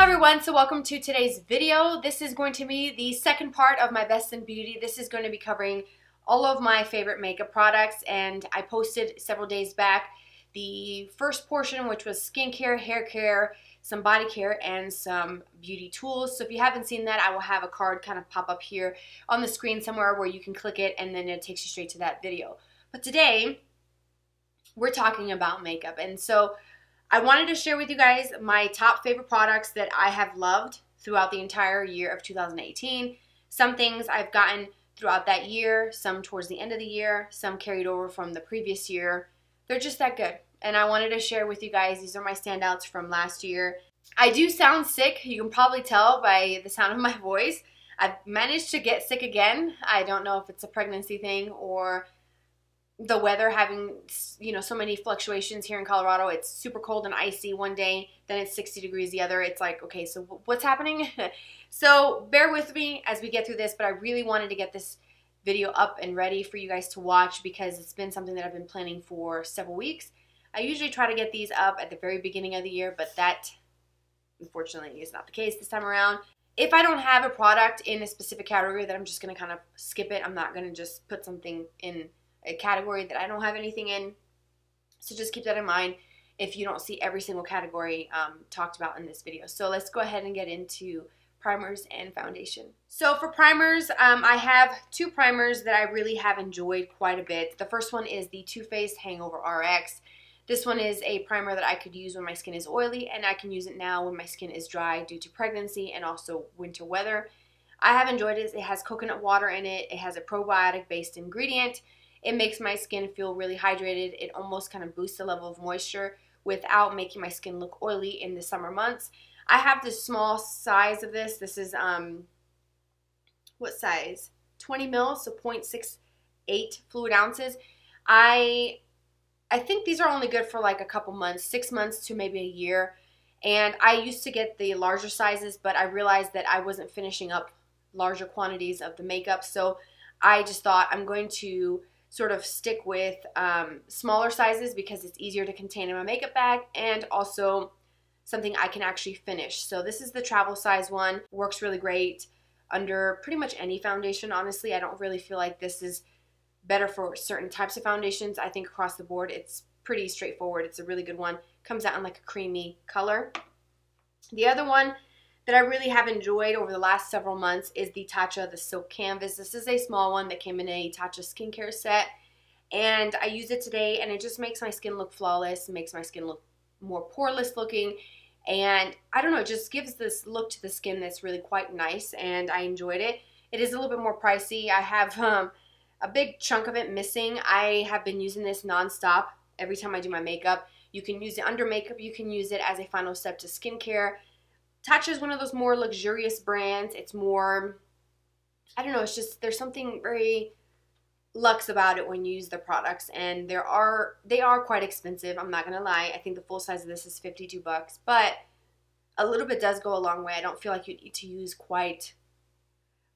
everyone, so welcome to today's video. This is going to be the second part of my Best in Beauty. This is going to be covering all of my favorite makeup products, and I posted several days back the first portion, which was skincare, hair care, some body care, and some beauty tools. So if you haven't seen that, I will have a card kind of pop up here on the screen somewhere where you can click it and then it takes you straight to that video. But today, we're talking about makeup, and so I wanted to share with you guys my top favorite products that I have loved throughout the entire year of 2018. Some things I've gotten throughout that year, some towards the end of the year, some carried over from the previous year. They're just that good, and I wanted to share with you guys. These are my standouts from last year. I do sound sick. You can probably tell by the sound of my voice. I've managed to get sick again. I don't know if it's a pregnancy thing or the weather having, so many fluctuations here in Colorado. It's super cold and icy one day, then it's 60 degrees the other. It's like, okay, so what's happening? So bear with me as we get through this, but I really wanted to get this video up and ready for you guys to watch because it's been something that I've been planning for several weeks. I usually try to get these up at the very beginning of the year, but that unfortunately is not the case this time around. If I don't have a product in a specific category, then I'm just going to kind of skip it. I'm not going to just put something in a category that I don't have anything in. So just keep that in mind if you don't see every single category talked about in this video. So let's go ahead and get into primers and foundation. So for primers, I have two primers that I really have enjoyed quite a bit. The first one is the Too Faced Hangover RX. This one is a primer that I could use when my skin is oily, and I can use it now when my skin is dry due to pregnancy and also winter weather. I have enjoyed it. It has coconut water in it. It has a probiotic based ingredient. It makes my skin feel really hydrated. It almost kind of boosts the level of moisture without making my skin look oily in the summer months. I have the small size of this. This is, what size? 20 mils, so 0.68 fluid ounces. I think these are only good for like a couple months, 6 months to maybe a year. And I used to get the larger sizes, but I realized that I wasn't finishing up larger quantities of the makeup. So I just thought I'm going to sort of stick with smaller sizes because it's easier to contain in my makeup bag and also something I can actually finish. So this is the travel size one. Works really great under pretty much any foundation, honestly. I don't really feel like this is better for certain types of foundations. I think across the board it's pretty straightforward. It's a really good one. Comes out in like a creamy color. The other one that I really have enjoyed over the last several months is the Tatcha The Silk Canvas. This is a small one that came in a Tatcha skincare set, and I use it today, and it just makes my skin look flawless, makes my skin look more poreless looking, and I don't know, it just gives this look to the skin that's really quite nice, and I enjoyed it. It is a little bit more pricey. I have a big chunk of it missing. I have been using this nonstop every time I do my makeup. You can use it under makeup. You can use it as a final step to skincare. Tatcha is one of those more luxurious brands. It's more, I don't know, it's just, there's something very luxe about it when you use the products, and they are quite expensive. I'm not gonna lie. I think the full size of this is 52 bucks, but a little bit does go a long way. I don't feel like you need to use quite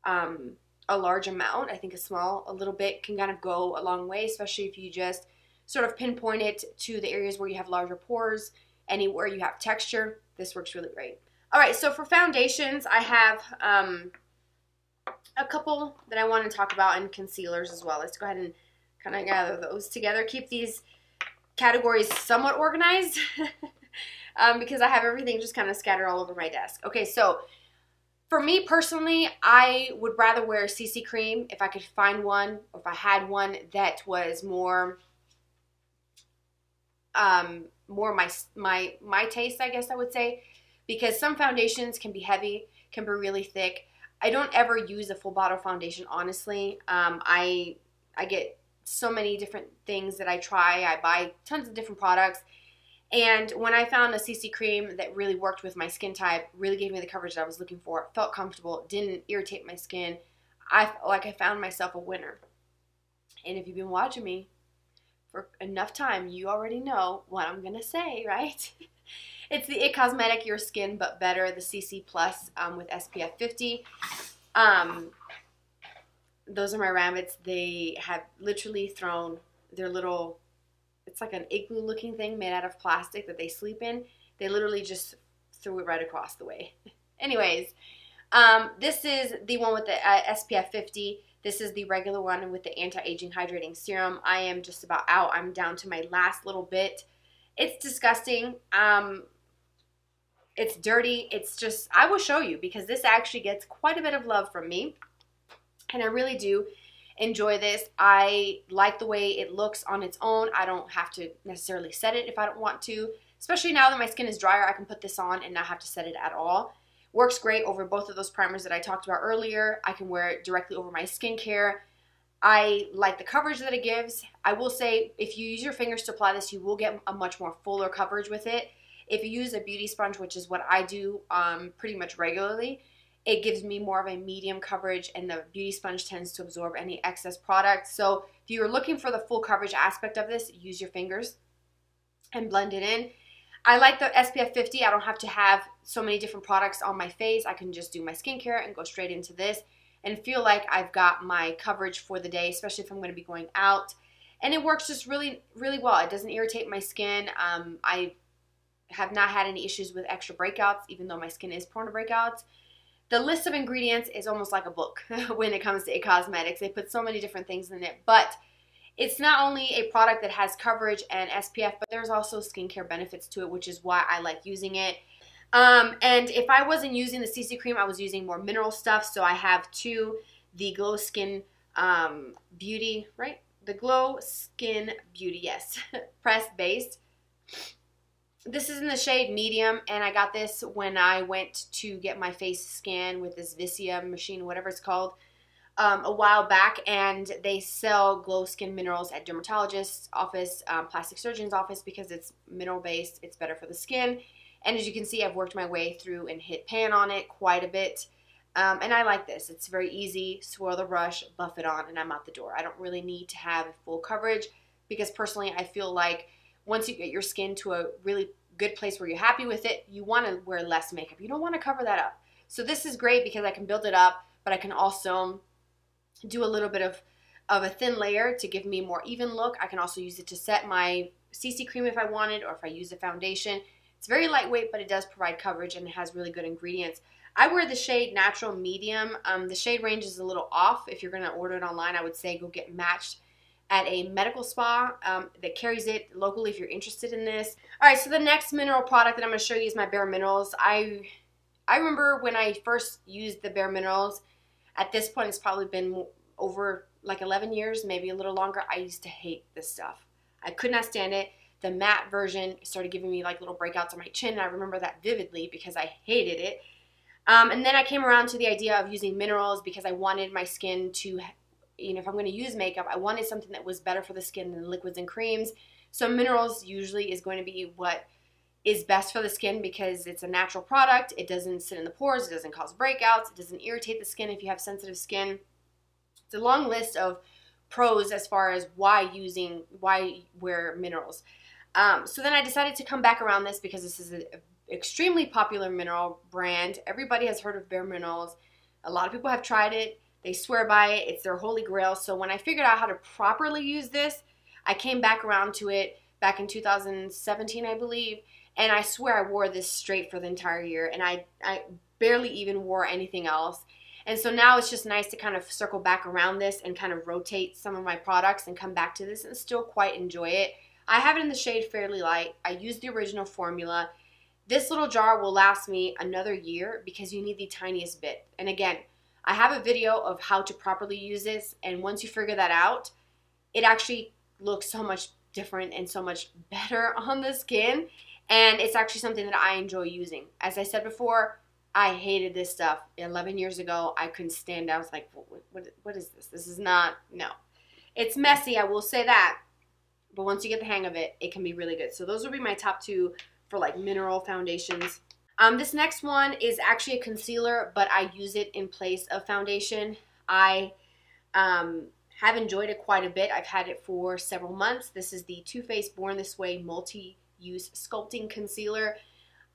a large amount. I think a little bit can kind of go a long way, especially if you just sort of pinpoint it to the areas where you have larger pores, anywhere you have texture. This works really great. Alright, so for foundations, I have a couple that I want to talk about, and concealers as well. Let's go ahead and kind of gather those together. Keep these categories somewhat organized because I have everything just kind of scattered all over my desk. Okay, so for me personally, I would rather wear CC cream if I could find one, or if I had one that was more my taste, I guess I would say. Because some foundations can be heavy, can be really thick. I don't ever use a full bottle foundation, honestly. I get so many different things that I try. I buy tons of different products. And when I found a CC cream that really worked with my skin type, really gave me the coverage that I was looking for, felt comfortable, didn't irritate my skin, I felt like I found myself a winner. And if you've been watching me for enough time, you already know what I'm going to say, right? It's the It Cosmetic Your Skin But Better, the CC Plus with SPF 50. Those are my rabbits. They have literally thrown their little, it's like an igloo looking thing made out of plastic that they sleep in. They literally just threw it right across the way. Anyways, this is the one with the SPF 50. This is the regular one with the anti-aging hydrating serum. I am just about out. I'm down to my last little bit. It's disgusting. It's dirty. It's just, I will show you because this actually gets quite a bit of love from me. And I really do enjoy this. I like the way it looks on its own. I don't have to necessarily set it if I don't want to. Especially now that my skin is drier, I can put this on and not have to set it at all. Works great over both of those primers that I talked about earlier. I can wear it directly over my skincare. I like the coverage that it gives. I will say if you use your fingers to apply this, you will get a much more fuller coverage with it. If you use a beauty sponge, which is what I do pretty much regularly, it gives me more of a medium coverage, and the beauty sponge tends to absorb any excess product. So if you're looking for the full coverage aspect of this, use your fingers and blend it in. I like the SPF 50. I don't have to have so many different products on my face. I can just do my skincare and go straight into this and feel like I've got my coverage for the day, especially if I'm going to be going out. And it works just really, really well. It doesn't irritate my skin. I have not had any issues with extra breakouts, even though my skin is prone to breakouts. The list of ingredients is almost like a book when it comes to cosmetics. They put so many different things in it, but it's not only a product that has coverage and SPF, but there's also skincare benefits to it, which is why I like using it. And if I wasn't using the CC cream, I was using more mineral stuff. So I have the Glow Skin Beauty, right? The Glow Skin Beauty, yes, pressed based. This is in the shade medium, and I got this when I went to get my face scanned with this Visia machine, whatever it's called, a while back, and they sell Glow Skin Minerals at dermatologist's office, plastic surgeon's office, because it's mineral based, it's better for the skin. And as you can see, I've worked my way through and hit pan on it quite a bit, and I like this. It's very easy, swirl the brush, buff it on, and I'm out the door. I don't really need to have full coverage, because personally I feel like once you get your skin to a really good place where you're happy with it, you want to wear less makeup. You don't want to cover that up. So this is great because I can build it up, but I can also do a little bit of a thin layer to give me a more even look. I can also use it to set my CC cream if I wanted, or if I use a foundation. It's very lightweight, but it does provide coverage, and it has really good ingredients. I wear the shade Natural Medium. The shade range is a little off. If you're going to order it online, I would say go get matched at a medical spa that carries it locally if you're interested in this. All right, so the next mineral product that I'm going to show you is my Bare Minerals. I remember when I first used the Bare Minerals, at this point it's probably been over like 11 years, maybe a little longer. I used to hate this stuff. I could not stand it. The matte version started giving me like little breakouts on my chin, and I remember that vividly because I hated it. And then I came around to the idea of using minerals because I wanted my skin to, you know, if I'm going to use makeup, I wanted something that was better for the skin than liquids and creams. So minerals usually is going to be what is best for the skin because it's a natural product. It doesn't sit in the pores. It doesn't cause breakouts. It doesn't irritate the skin if you have sensitive skin. It's a long list of pros as far as why wear minerals. So then I decided to come back around this because this is an extremely popular mineral brand. Everybody has heard of Bare Minerals. A lot of people have tried it. They swear by it. It's their holy grail. So when I figured out how to properly use this, I came back around to it back in 2017, I believe. And I swear I wore this straight for the entire year. And I barely even wore anything else. And so now it's just nice to kind of circle back around this and kind of rotate some of my products and come back to this and still quite enjoy it. I have it in the shade Fairly Light. I use the original formula. This little jar will last me another year because you need the tiniest bit. And again, I have a video of how to properly use this, and once you figure that out, it actually looks so much different and so much better on the skin, and it's actually something that I enjoy using. As I said before, I hated this stuff 11 years ago. I couldn't stand it. I was like, what is this? This is not, no. It's messy, I will say that, but once you get the hang of it, it can be really good. So those would be my top two for like mineral foundations. This next one is actually a concealer, but I use it in place of foundation. I have enjoyed it quite a bit. I've had it for several months. This is the Too Faced Born This Way Multi-Use Sculpting Concealer.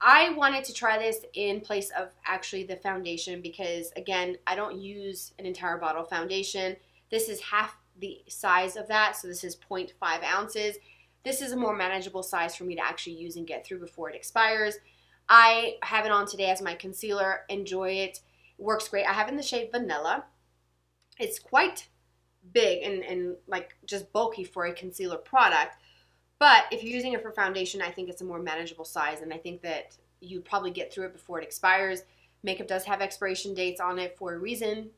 I wanted to try this in place of actually the foundation because, again, I don't use an entire bottle of foundation. This is half the size of that, so this is 0.5 ounces. This is a more manageable size for me to actually use and get through before it expires. I have it on today as my concealer. Enjoy it. It works great. I have it in the shade Vanilla. It's quite big and like just bulky for a concealer product. But if you're using it for foundation, I think it's a more manageable size, and I think that you probably get through it before it expires. Makeup does have expiration dates on it for a reason.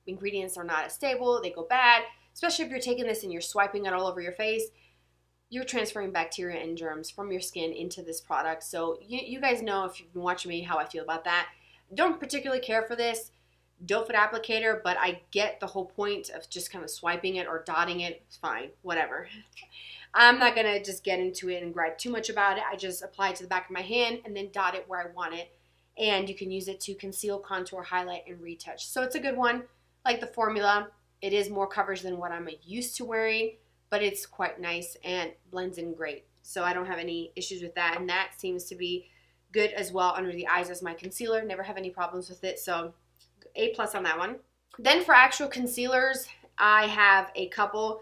Ingredients are not as stable. They go bad, especially if you're taking this and you're swiping it all over your face. You're transferring bacteria and germs from your skin into this product. So you guys know, if you've been watching me, how I feel about that. Don't particularly care for this doe foot applicator, but I get the whole point of just kind of swiping it or dotting it. It's fine, whatever. I'm not going to just get into it and gripe too much about it. I just apply it to the back of my hand and then dot it where I want it. And you can use it to conceal, contour, highlight, and retouch. So it's a good one. Like the formula, it is more coverage than what I'm used to wearing, but it's quite nice and blends in great. So I don't have any issues with that, and that seems to be good as well under the eyes as my concealer. Never have any problems with it, so A+ on that one. Then for actual concealers, I have a couple.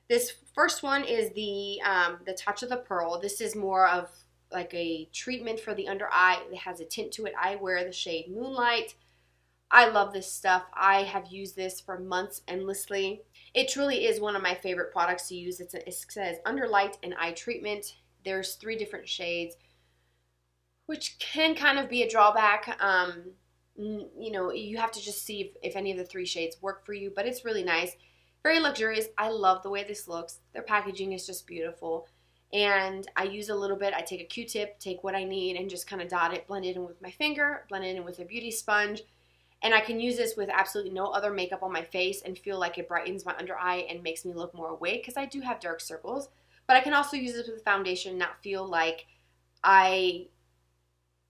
This first one is the Tatcha The Pearl. This is more of like a treatment for the under eye. It has a tint to it. I wear the shade Moonlight. I love this stuff. I have used this for months endlessly. It truly is one of my favorite products to use. It says Under Light and Eye Treatment. There's 3 different shades, which can kind of be a drawback. You know, you have to just see if any of the 3 shades work for you, but it's really nice. Very luxurious. I love the way this looks. Their packaging is just beautiful. And I use a little bit. I take a Q-tip, take what I need, and just kind of dot it, blend it in with my finger, blend it in with a beauty sponge. And I can use this with absolutely no other makeup on my face and feel like it brightens my under eye and makes me look more awake, because I do have dark circles. But I can also use this with foundation and not feel like I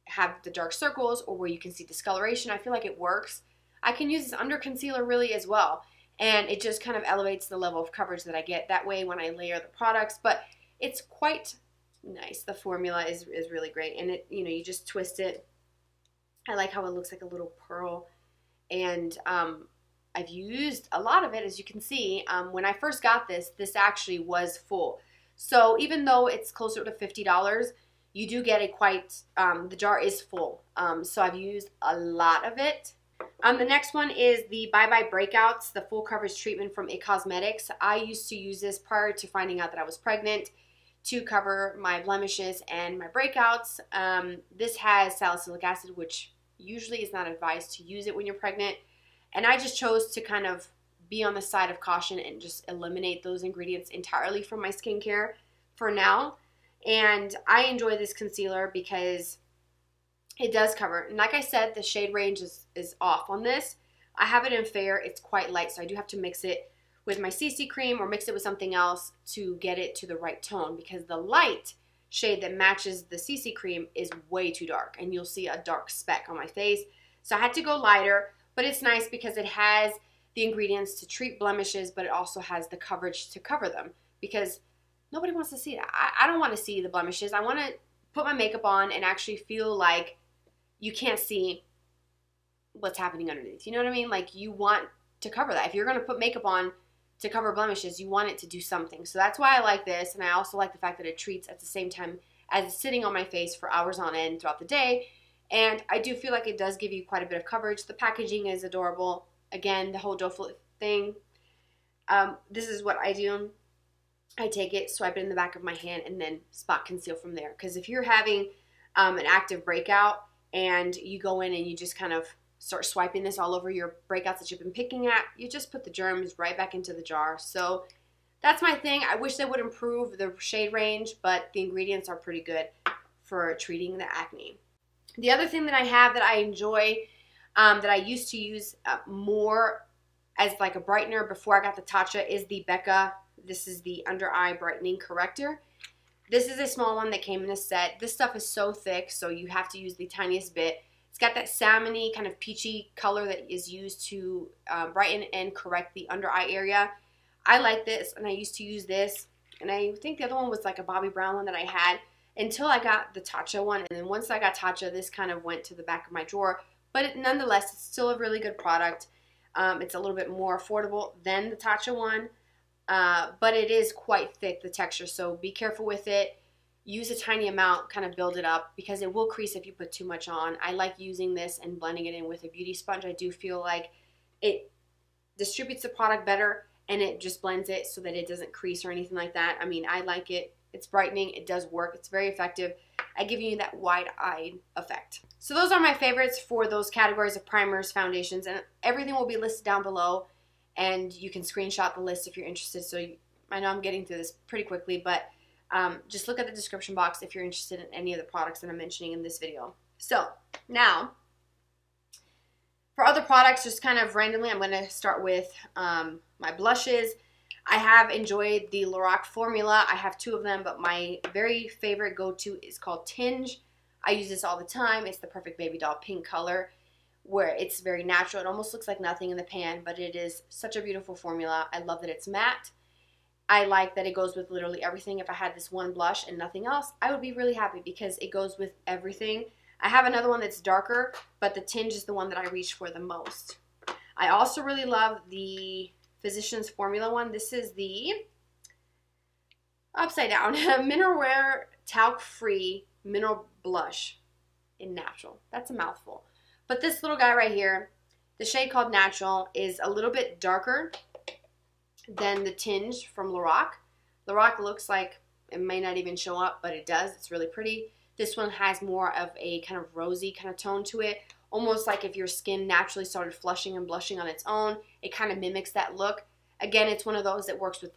have the dark circles or where you can see discoloration. I feel like it works. I can use this under concealer really as well. And it just kind of elevates the level of coverage that I get that way when I layer the products. But it's quite nice. The formula is really great. And it, you know, you just twist it. I like how it looks like a little pearl. And I've used a lot of it, as you can see. When I first got this, this actually was full. So even though it's closer to $50, you do get a quite, the jar is full. So I've used a lot of it. The next one is the Bye Bye Breakouts, the full coverage treatment from It Cosmetics. I used to use this prior to finding out that I was pregnant to cover my blemishes and my breakouts. This has salicylic acid, which usually is not advised to use it when you're pregnant. And I just chose to kind of be on the side of caution and just eliminate those ingredients entirely from my skincare for now. And I enjoy this concealer because it does cover. And like I said, the shade range is off on this. I have it in fair. It's quite light, so I do have to mix it with my CC cream or mix it with something else to get it to the right tone, because the light shade that matches the CC cream is way too dark, and you'll see a dark speck on my face. So I had to go lighter, but it's nice because it has the ingredients to treat blemishes, but it also has the coverage to cover them, because nobody wants to see that. I don't want to see the blemishes. I want to put my makeup on and actually feel like you can't see what's happening underneath. You know what I mean? Like, you want to cover that. If you're going to put makeup on to cover blemishes, you want it to do something. So that's why I like this, and I also like the fact that it treats at the same time as it's sitting on my face for hours on end throughout the day. And I do feel like it does give you quite a bit of coverage. The packaging is adorable. Again, the whole doe foot thing. This is what I do. I take it, swipe it in the back of my hand, and then spot conceal from there. Because if you're having an active breakout and you go in and you just kind of start swiping this all over your breakouts that you've been picking at, you just put the germs right back into the jar. So that's my thing. I wish they would improve the shade range, but the ingredients are pretty good for treating the acne. The other thing that I have that I enjoy, that I used to use more as like a brightener before I got the Tatcha, is the Becca. This is the Under Eye Brightening Corrector. This is a small one that came in a set. This stuff is so thick, so you have to use the tiniest bit. It's got that salmon-y kind of peachy color that is used to brighten and correct the under eye area. I like this, and I used to use this. And I think the other one was like a Bobbi Brown one that I had until I got the Tatcha one. And then once I got Tatcha, this kind of went to the back of my drawer. But nonetheless, it's still a really good product. It's a little bit more affordable than the Tatcha one. But it is quite thick, the texture, so be careful with it. use a tiny amount, kind of build it up, because it will crease if you put too much on. I like using this and blending it in with a beauty sponge. I do feel like it distributes the product better and it just blends it so that it doesn't crease or anything like that. I mean, I like it. It's brightening. It does work. It's very effective at giving you that wide-eyed effect. So those are my favorites for those categories of primers, foundations, and everything will be listed down below, and you can screenshot the list if you're interested. So I know I'm getting through this pretty quickly, but just look at the description box if you're interested in any of the products that I'm mentioning in this video. So now, for other products, just kind of randomly, I'm going to start with my blushes. I have enjoyed the LORAC formula. I have 2 of them, but my very favorite go-to is called Tinge. I use this all the time. It's the perfect baby doll pink color, where it's very natural. It almost looks like nothing in the pan, but it is such a beautiful formula. I love that it's matte. I like that it goes with literally everything. If I had this one blush and nothing else, I would be really happy because it goes with everything. I have another one that's darker, but the Tinge is the one that I reach for the most. I also really love the Physicians Formula one. This is the upside down Mineral Wear Talc Free Mineral Blush in Natural. That's a mouthful. But this little guy right here, the shade called Natural, is a little bit darker than the Tinge from LORAC. LORAC looks like it may not even show up, but it does. It's really pretty. This one has more of a kind of rosy kind of tone to it, almost like if your skin naturally started flushing and blushing on its own. It kind of mimics that look. Again, it's one of those that works with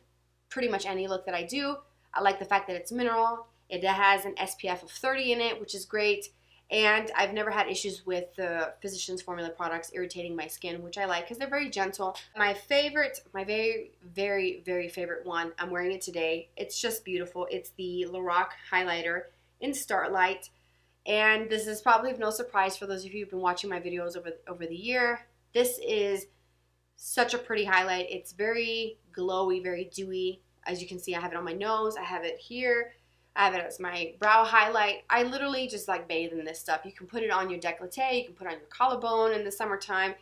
pretty much any look that I do. I like the fact that it's mineral. It has an SPF of 30 in it, which is great. And I've never had issues with the Physicians Formula products irritating my skin, which I like because they're very gentle. My favorite, my very, very, very favorite one, I'm wearing it today. It's just beautiful. It's the LORAC highlighter in Starlight. And this is probably of no surprise for those of you who've been watching my videos over the year. This is such a pretty highlight. It's very glowy, very dewy. As you can see, I have it on my nose. I have it here. I have it as my brow highlight. I literally just like bathe in this stuff. You can put it on your décolleté. You can put it on your collarbone in the summertime.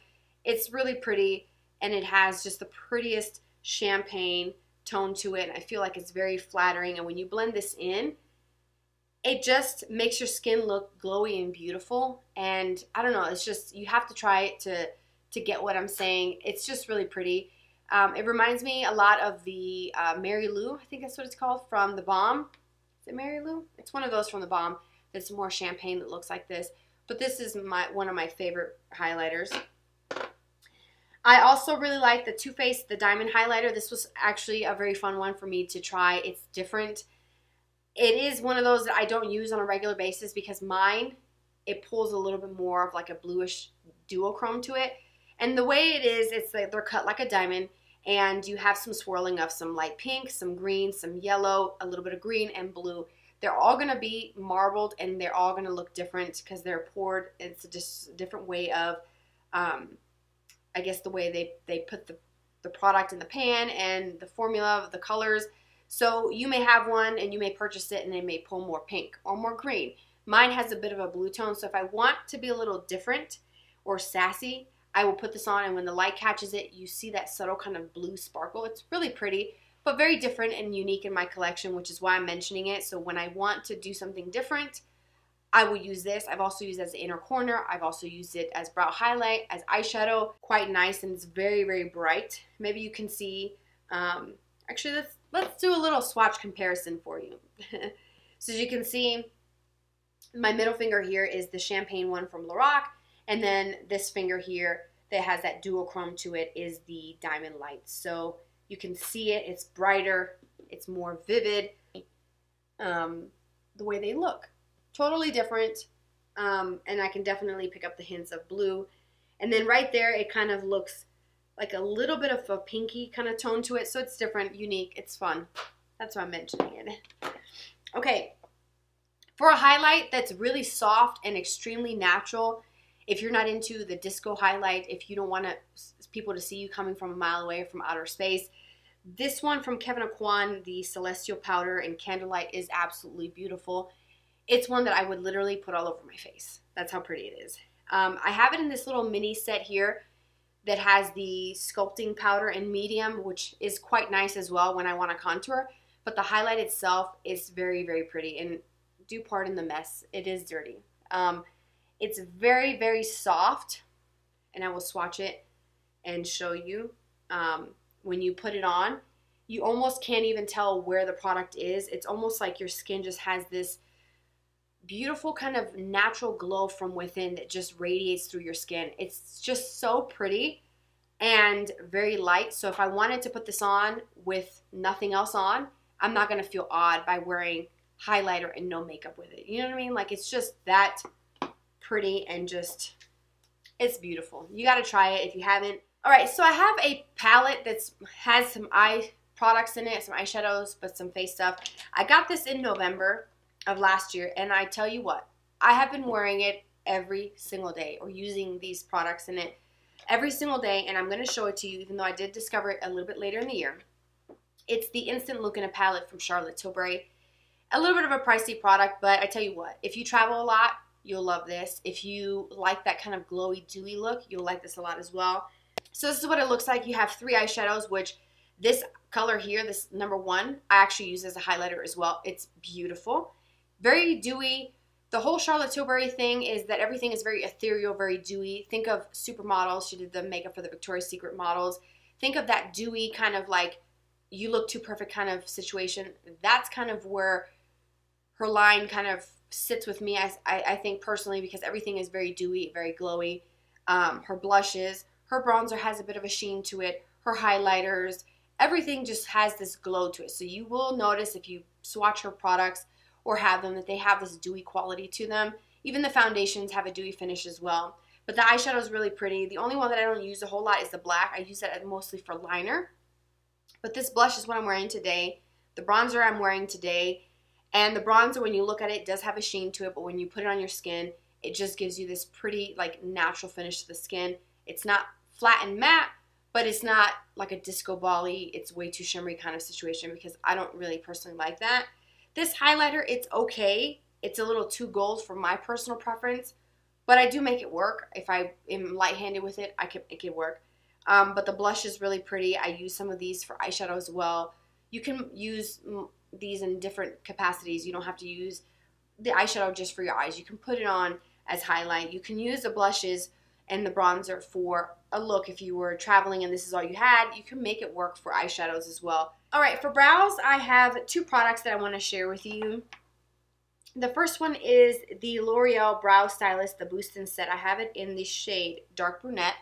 It's really pretty, and it has just the prettiest champagne tone to it. I feel like it's very flattering, and when you blend this in, it just makes your skin look glowy and beautiful. And I don't know, it's just, you have to try it to get what I'm saying. It's just really pretty. It reminds me a lot of the Mary Lou, I think that's what it's called, from The Balm. Is it Mary Lou? It's one of those from The Balm that's more champagne that looks like this. But this is one of my favorite highlighters. I also really like the Too Faced, the Diamond Highlighter. This was actually a very fun one for me to try. It's different. It is one of those that I don't use on a regular basis because mine, it pulls a little bit more of like a bluish duochrome to it. And the way it is, it's like they're cut like a diamond, and you have some swirling of some light pink, some green, some yellow, a little bit of green, and blue. They're all going to be marbled, and they're all going to look different because they're poured. It's just a different way of, I guess, the way they put the product in the pan and the formula of the colors. So you may have one, and you may purchase it, and they may pull more pink or more green. Mine has a bit of a blue tone, so if I want to be a little different or sassy, I will put this on, and when the light catches it, you see that subtle kind of blue sparkle. It's really pretty, but very different and unique in my collection, which is why I'm mentioning it. So when I want to do something different, I will use this. I've also used it as the inner corner. I've also used it as brow highlight, as eyeshadow. Quite nice, and it's very, very bright. Maybe you can see, actually let's do a little swatch comparison for you. So as you can see, my middle finger here is the champagne one from LORAC. And then this finger here that has that duochrome to it is the Diamond Light. So you can see it. It's brighter. It's more vivid. The way they look. Totally different. And I can definitely pick up the hints of blue. And then right there, it kind of looks like a little bit of a pinky kind of tone to it. So it's different, unique. It's fun. That's why I'm mentioning it. Okay. For a highlight that's really soft and extremely natural, if you're not into the disco highlight, if you don't want people to see you coming from a mile away from outer space, this one from Kevyn Aucoin, the Celestial Powder in Candlelight, is absolutely beautiful. It's one that I would literally put all over my face. That's how pretty it is. I have it in this little mini set here that has the Sculpting powder in medium, which is quite nice as well when I want to contour. but the highlight itself is very, very pretty. And do pardon the mess, it is dirty. It's very, very soft, and I will swatch it and show you. When you put it on, you almost can't even tell where the product is. It's almost like your skin just has this beautiful kind of natural glow from within that just radiates through your skin. It's just so pretty and very light. So if I wanted to put this on with nothing else on, I'm not going to feel odd by wearing highlighter and no makeup with it. You know what I mean? Like, it's just that pretty and just, it's beautiful. You got to try it if you haven't. All right, so I have a palette that has some eye products in it, some eyeshadows, but some face stuff. I got this in November of last year, and I tell you what, I have been wearing it every single day, or using these products in it every single day, and I'm going to show it to you, even though I did discover it a little bit later in the year. It's the Instant Look in a palette from Charlotte Tilbury. A little bit of a pricey product, but I tell you what, if you travel a lot, you'll love this. If you like that kind of glowy, dewy look, you'll like this a lot as well. So this is what it looks like. You have 3 eyeshadows, which this color here, this number 1, I actually use as a highlighter as well. It's beautiful. Very dewy. The whole Charlotte Tilbury thing is that everything is very ethereal, very dewy. Think of supermodels. She did the makeup for the Victoria's Secret models. Think of that dewy kind of like you look too perfect kind of situation. That's kind of where her line kind of sits with me, I think personally, because everything is very dewy, very glowy. Her blushes, her bronzer has a bit of a sheen to it. Her highlighters, everything just has this glow to it. So you will notice if you swatch her products or have them that they have this dewy quality to them. Even the foundations have a dewy finish as well. But the eyeshadow is really pretty. The only one that I don't use a whole lot is the black. I use that mostly for liner. But this blush is what I'm wearing today. The bronzer I'm wearing today. And the bronzer, when you look at it, does have a sheen to it. But when you put it on your skin, it just gives you this pretty, like, natural finish to the skin. It's not flat and matte, but it's not like a disco ball-y, it's way too shimmery kind of situation, because I don't really personally like that. This highlighter, it's okay. It's a little too gold for my personal preference, but I do make it work. If I am light-handed with it, it can work. But the blush is really pretty. I use some of these for eyeshadow as well. You can use these in different capacities. You don't have to use the eyeshadow just for your eyes. You can put it on as highlight. You can use the blushes and the bronzer for a look if you were traveling and this is all you had. You can make it work for eyeshadows as well. All right, for brows, I have 2 products that I want to share with you. The first one is the L'Oreal Brow Stylist, the Boost and Set. I have it in the shade Dark Brunette.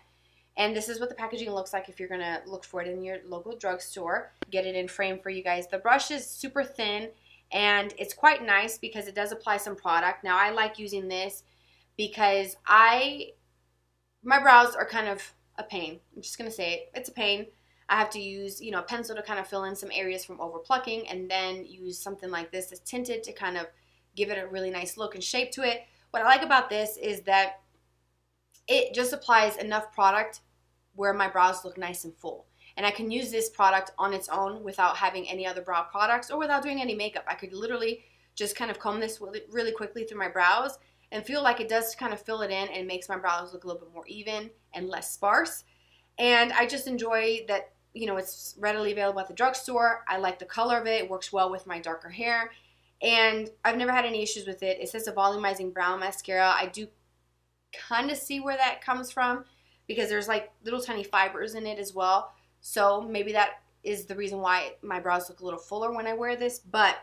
And this is what the packaging looks like if you're going to look for it in your local drugstore. Get it in frame for you guys. The brush is super thin, and it's quite nice because it does apply some product. Now, I like using this because my brows are kind of a pain. I'm just going to say it. It's a pain. I have to use, a pencil to kind of fill in some areas from over plucking, and then use something like this that's tinted to kind of give it a really nice look and shape to it. What I like about this is that it just applies enough product where my brows look nice and full. And I can use this product on its own without having any other brow products or without doing any makeup. I could literally just kind of comb this really quickly through my brows and feel like it does kind of fill it in and makes my brows look a little bit more even and less sparse. And I just enjoy that, it's readily available at the drugstore. I like the color of it. It works well with my darker hair. And I've never had any issues with it. It says a volumizing brow mascara. I do kind of see where that comes from because there's like little tiny fibers in it as well. So maybe that is the reason why my brows look a little fuller when I wear this. But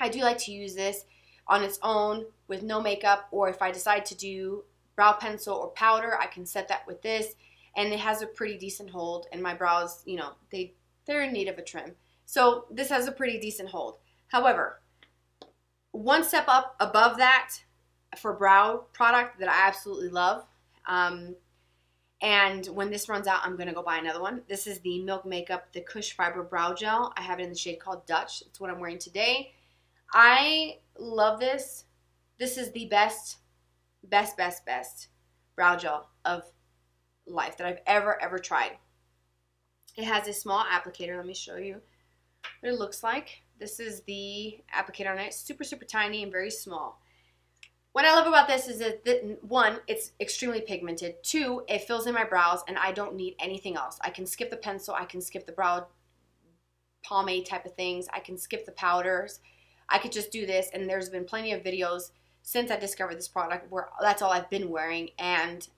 I do like to use this on its own with no makeup, or if I decide to do brow pencil or powder, I can set that with this. And it has a pretty decent hold, and my brows, they're in need of a trim. So this has a pretty decent hold. However, one step up above that for brow product that I absolutely love, and when this runs out, I'm going to go buy another one. This is the Milk Makeup, the Kush Fiber Brow Gel. I have it in the shade called Dutch. It's what I'm wearing today. I love this. This is the best brow gel of life that I've ever tried. It has a small applicator. Let me show you what it looks like. This is the applicator on it. It's super tiny and very small. What I love about this is that, 1, it's extremely pigmented. 2, it fills in my brows and I don't need anything else. I can skip the pencil. I can skip the brow pomade type of things. I can skip the powders. I could just do this, and there's been plenty of videos since I discovered this product where that's all I've been wearing, and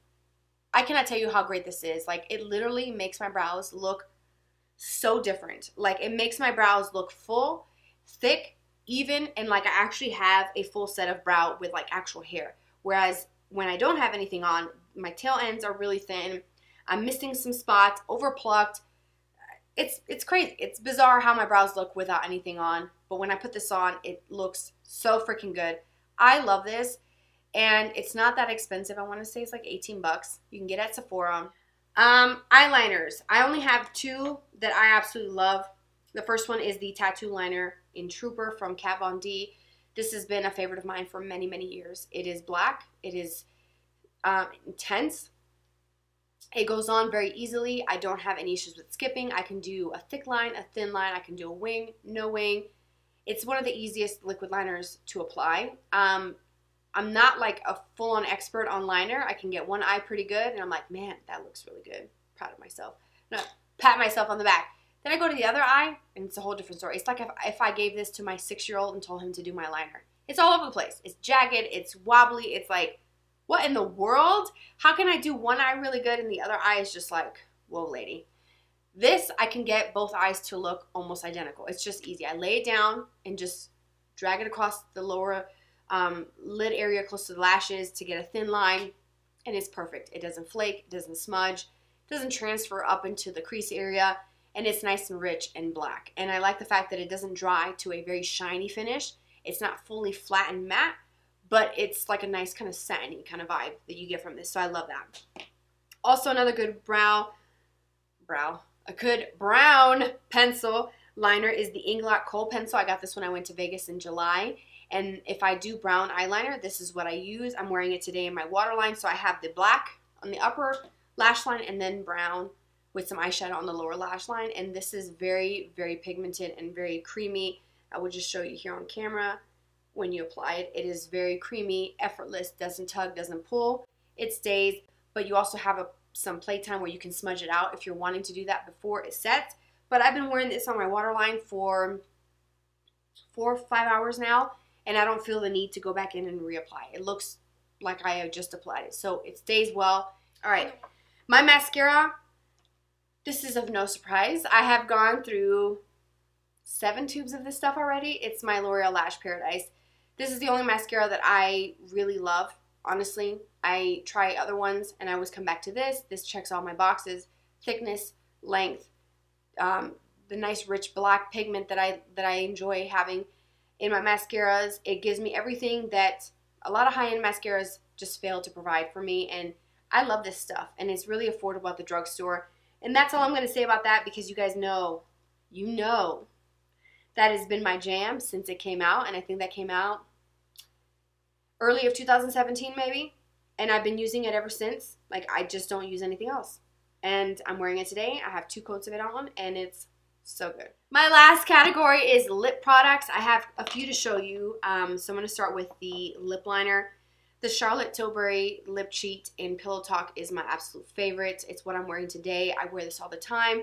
I cannot tell you how great this is. Like, it literally makes my brows look so different. Like, it makes my brows look full, thick, even, and like I actually have a full set of brow with like actual hair. Whereas when I don't have anything on, my tail ends are really thin. I'm missing some spots, overplucked. It's crazy. It's bizarre how my brows look without anything on. But when I put this on, it looks so freaking good. I love this. And it's not that expensive. I want to say it's like 18 bucks. You can get it at Sephora. Eyeliners. I only have two that I absolutely love. The first one is the tattoo liner in Trooper from Kat Von D. This has been a favorite of mine for many, many years. It is black. It is intense. It goes on very easily. I don't have any issues with skipping. I can do a thick line, a thin line. I can do a wing, no wing. It's one of the easiest liquid liners to apply. I'm not like a full-on expert on liner. I can get one eye pretty good, and I'm like, man, that looks really good. Proud of myself. No, pat myself on the back. Then I go to the other eye, and it's a whole different story. It's like if I gave this to my 6-year-old and told him to do my liner. It's all over the place. It's jagged. It's wobbly. It's like, what in the world? How can I do one eye really good and the other eye is just like, whoa, lady. This, I can get both eyes to look almost identical. It's just easy. I lay it down and just drag it across the lower lid area close to the lashes to get a thin line, and it's perfect. It doesn't flake, it doesn't smudge, it doesn't transfer up into the crease area, and it's nice and rich and black. And I like the fact that it doesn't dry to a very shiny finish. It's not fully flat and matte, but it's like a nice kind of satiny kind of vibe that you get from this, so I love that. Also, another good a good brown pencil liner is the Inglot Kohl pencil. I got this when I went to Vegas in July. And if I do brown eyeliner, this is what I use. I'm wearing it today in my waterline. So I have the black on the upper lash line and then brown with some eyeshadow on the lower lash line. And this is very, very pigmented and very creamy. I will just show you here on camera when you apply it. It is very creamy, effortless, doesn't tug, doesn't pull. It stays, but you also have some playtime where you can smudge it out if you're wanting to do that before it sets. But I've been wearing this on my waterline for 4 or 5 hours now, and I don't feel the need to go back in and reapply. It looks like I have just applied it, so it stays well. All right, my mascara, this is of no surprise. I have gone through 7 tubes of this stuff already. It's my L'Oreal Lash Paradise. This is the only mascara that I really love, honestly. I try other ones, and I always come back to this. This checks all my boxes: thickness, length, the nice rich black pigment that I enjoy having in my mascaras. It gives me everything that a lot of high-end mascaras just fail to provide for me, and I love this stuff, and it's really affordable at the drugstore. And that's all I'm going to say about that, because you guys know, that has been my jam since it came out, and I think that came out early of 2017 maybe, and I've been using it ever since. Like, I just don't use anything else. And I'm wearing it today. I have 2 coats of it on, and it's so good. My last category is lip products. I have a few to show you. So I'm going to start with the lip liner. The Charlotte Tilbury Lip Cheat in Pillow Talk is my absolute favorite. It's what I'm wearing today. I wear this all the time.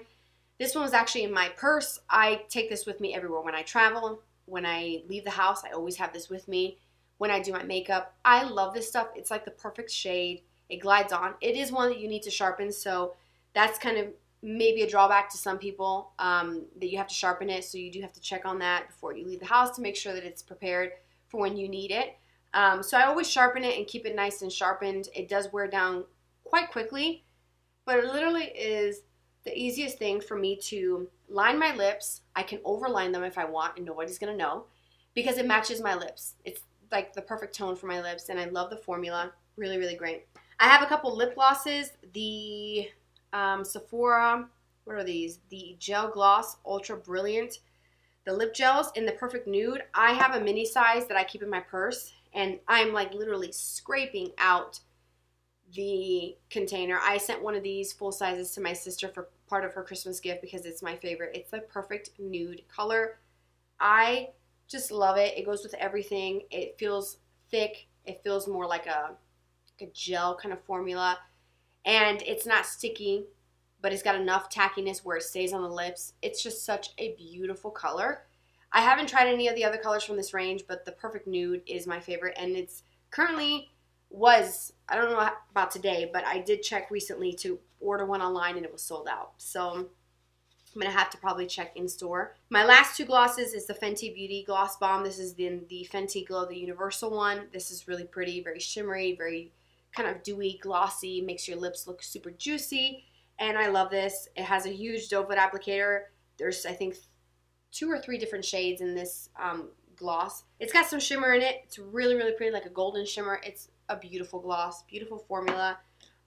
This one was actually in my purse. I take this with me everywhere. When I travel, when I leave the house, I always have this with me. When I do my makeup, I love this stuff. It's like the perfect shade. It glides on. It is one that you need to sharpen, so that's kind of maybe a drawback to some people, that you have to sharpen it, so you do have to check on that before you leave the house to make sure that it's prepared for when you need it. So I always sharpen it and keep it nice and sharpened. It does wear down quite quickly, but it literally is the easiest thing for me to line my lips. I can overline them if I want, and nobody's going to know, because it matches my lips. It's like the perfect tone for my lips, and I love the formula. Really, really great. I have a couple lip glosses. The Sephora, what are these? The Gel Gloss Ultra Brilliant. The lip gels in the perfect nude. I have a mini size that I keep in my purse, and I'm like literally scraping out the container. I sent one of these full sizes to my sister for part of her Christmas gift because it's my favorite. It's the perfect nude color. I just love it. It goes with everything. It feels thick. It feels more like a gel kind of formula. And it's not sticky, but it's got enough tackiness where it stays on the lips. It's just such a beautiful color. I haven't tried any of the other colors from this range, but the Perfect Nude is my favorite, and it's currently I don't know about today, but I did check recently to order one online and it was sold out. So I'm going to have to probably check in store. My last two glosses is the Fenty Beauty Gloss Bomb. This is the Fenty Glow, the universal one. This is really pretty, very shimmery, very kind of dewy, glossy, makes your lips look super juicy. And I love this. It has a huge doe foot applicator. There's, I think, 2 or 3 different shades in this gloss. It's got some shimmer in it. It's really, really pretty, like a golden shimmer. It's a beautiful gloss, beautiful formula.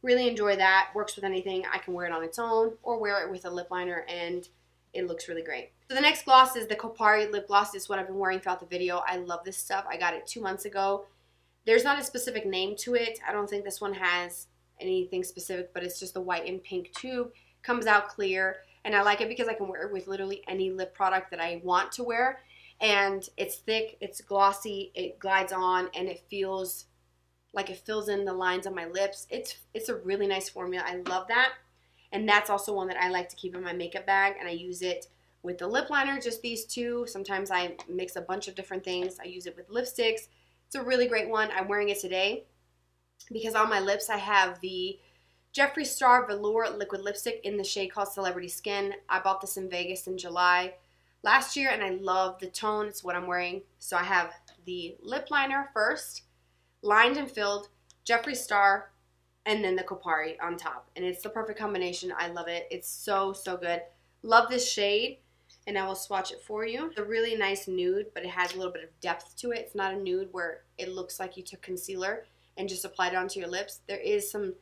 Really enjoy that. Works with anything. I can wear it on its own or wear it with a lip liner, and it looks really great. So the next gloss is the Kopari lip gloss. This is what I've been wearing throughout the video. I love this stuff. I got it 2 months ago. There's not a specific name to it. I don't think this one has anything specific, but it's just the white and pink tube. Comes out clear, and I like it because I can wear it with literally any lip product that I want to wear. And it's thick, it's glossy, it glides on, and it feels like it fills in the lines on my lips. It's a really nice formula. I love that. And that's also one that I like to keep in my makeup bag, and I use it with the lip liner, just these two. Sometimes I mix a bunch of different things. I use it with lipsticks. It's a really great one. I'm wearing it today because on my lips I have the Jeffree Star Velour Liquid Lipstick in the shade called Celebrity Skin. I bought this in Vegas in July last year, and I love the tone. It's what I'm wearing. So I have the lip liner first, lined and filled, Jeffree Star, and then the Kopari on top. And it's the perfect combination. I love it. It's so, so good. Love this shade, and I will swatch it for you. It's a really nice nude, but it has a little bit of depth to it. It's not a nude where it looks like you took concealer and just applied it onto your lips. There is some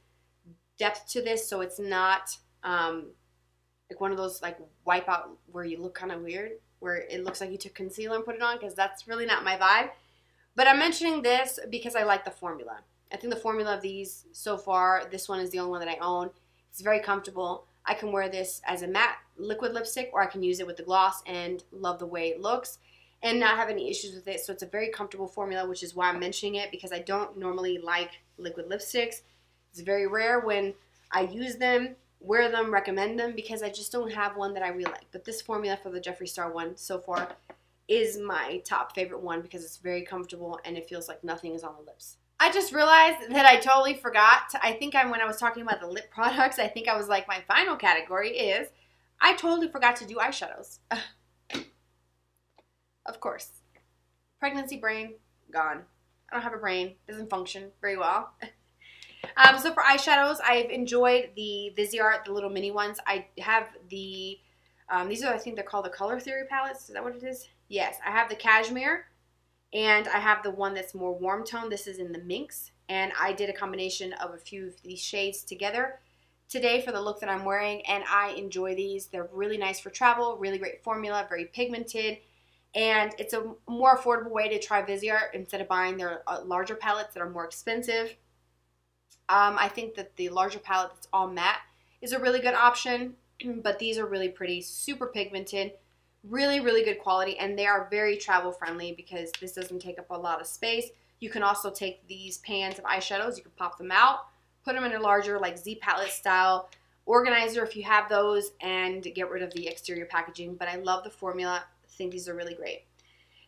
depth to this, so it's not like one of those like wipe out where you look kind of weird, where it looks like you took concealer and put it on, because that's really not my vibe. But I'm mentioning this because I like the formula. I think the formula of these so far, this one is the only one that I own. It's very comfortable. I can wear this as a matte liquid lipstick, or I can use it with the gloss and love the way it looks and not have any issues with it. So it's a very comfortable formula, which is why I'm mentioning it, because I don't normally like liquid lipsticks. It's very rare when I use them, wear them, recommend them, because I just don't have one that I really like. But this formula for the Jeffree Star one so far is my top favorite one because it's very comfortable and it feels like nothing is on the lips. I just realized that I totally forgot. I think when I was talking about the lip products, I think I was like, my final category is, I totally forgot to do eyeshadows. Of course. Pregnancy brain, gone. I don't have a brain. Doesn't function very well. So for eyeshadows, I've enjoyed the Viseart, the little mini ones. I have the, these are, I think they're called the Color Theory palettes. Is that what it is? Yes, I have the Cashmere, and I have the one that's more warm tone. This is in the Minx, and I did a combination of a few of these shades together today for the look that I'm wearing, and I enjoy these. They're really nice for travel, really great formula, very pigmented, and it's a more affordable way to try Viseart instead of buying their larger palettes that are more expensive. I think that the larger palette that's all matte is a really good option, but these are really pretty, super pigmented, really, really good quality, and they are very travel friendly because this doesn't take up a lot of space. You can also take these pans of eyeshadows, you can pop them out, put them in a larger like Z palette style organizer if you have those, and get rid of the exterior packaging. But I love the formula. I think these are really great.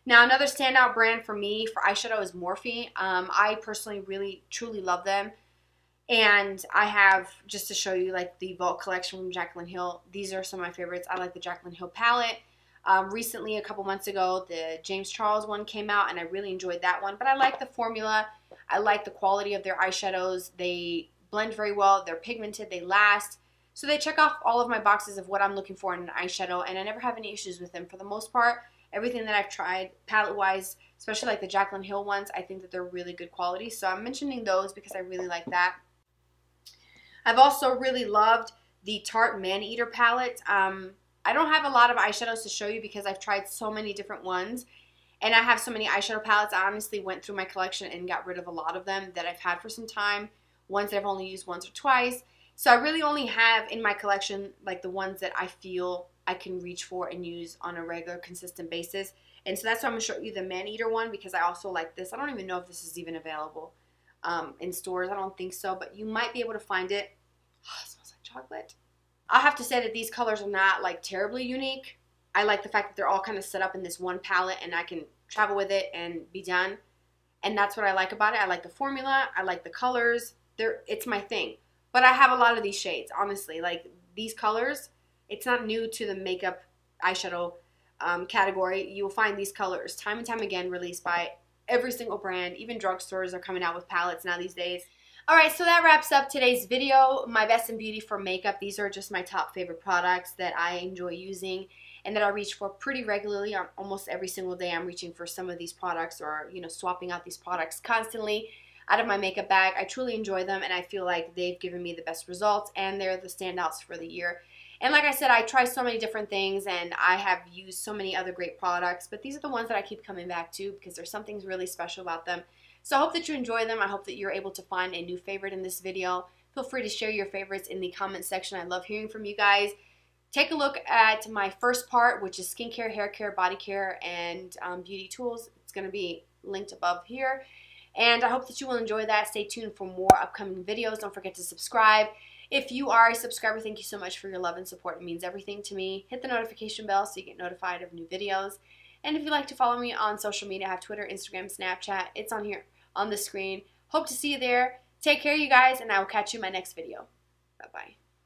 Now another standout brand for me for eyeshadow is Morphe. I personally really, truly love them. And I have, just to show you, like the Vault collection from Jaclyn Hill. These are some of my favorites. I like the Jaclyn Hill palette. Recently, a couple months ago, the James Charles one came out, and I really enjoyed that one. But I like the formula. I like the quality of their eyeshadows. They blend very well. They're pigmented. They last. So they check off all of my boxes of what I'm looking for in an eyeshadow, and I never have any issues with them for the most part. Everything that I've tried, palette-wise, especially like the Jaclyn Hill ones, I think that they're really good quality. So I'm mentioning those because I really like that. I've also really loved the Tarte Man-Eater palette. I don't have a lot of eyeshadows to show you because I've tried so many different ones, and I have so many eyeshadow palettes. I honestly went through my collection and got rid of a lot of them that I've had for some time, ones that I've only used once or twice. So I really only have in my collection like the ones that I feel I can reach for and use on a regular, consistent basis. And so that's why I'm going to show you the Man-Eater one, because I also like this. I don't even know if this is even available in stores. I don't think so, but you might be able to find it. Oh, it smells like chocolate. I have to say that these colors are not like terribly unique. I like the fact that they're all kind of set up in this one palette and I can travel with it and be done. And that's what I like about it. I like the formula. I like the colors. It's my thing. But I have a lot of these shades, honestly. Like these colors, it's not new to the makeup eyeshadow category. You will find these colors time and time again released by every single brand. Even drugstores are coming out with palettes now these days. Alright, so that wraps up today's video. My best in beauty for makeup. These are just my top favorite products that I enjoy using and that I reach for pretty regularly. Almost every single day I'm reaching for some of these products, or swapping out these products constantly out of my makeup bag. I truly enjoy them and I feel like they've given me the best results and they're the standouts for the year. And like I said, I try so many different things and I have used so many other great products, but these are the ones that I keep coming back to because there's something really special about them. So I hope that you enjoy them. I hope that you're able to find a new favorite in this video. Feel free to share your favorites in the comment section. I love hearing from you guys. Take a look at my first part, which is skincare, hair care, body care, and beauty tools. It's going to be linked above here. And I hope that you will enjoy that. Stay tuned for more upcoming videos. Don't forget to subscribe. If you are a subscriber, thank you so much for your love and support. It means everything to me. Hit the notification bell so you get notified of new videos. And if you'd like to follow me on social media, I have Twitter, Instagram, Snapchat. It's on here on the screen. Hope to see you there. Take care, you guys, and I will catch you in my next video. Bye-bye.